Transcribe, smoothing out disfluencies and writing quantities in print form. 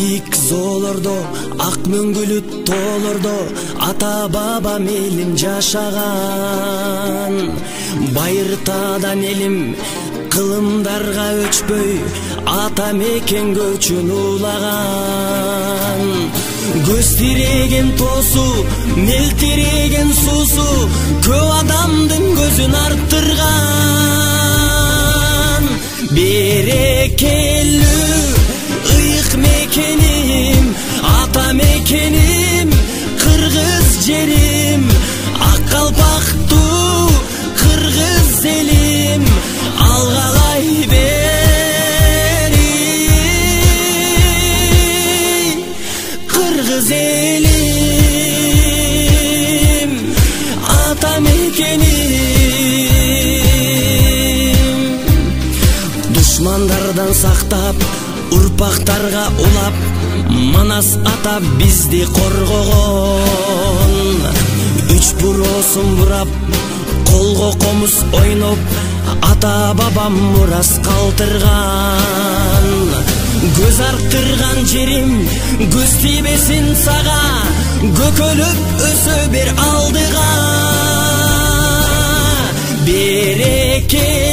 Бийик зоолордо, ак мөңгүлү тоолордо ата бабам элим жашаган. Байыртадан элим кылымдарга өчпөй ата мекен көчүн улаган. Көз тиреген тоосу, мелтиреген суусу көп адамдын көзүн арттырган. Берекелүү ыйык мекеним, ата мекеним, кыргыз жерим, ак калпактуу кыргыз элим, алгалай бери кыргыз элим, ата мекеним. Душмандардан сактап, урпактарга улап, Манас ата бизди коргогон. Үч буроосун бурап, колго комуз ойноп, ата бабам мурас калтырган. Көз арттырган жерим, көз тийбесин сага, көкөлөп өсө бер алдыга. Береке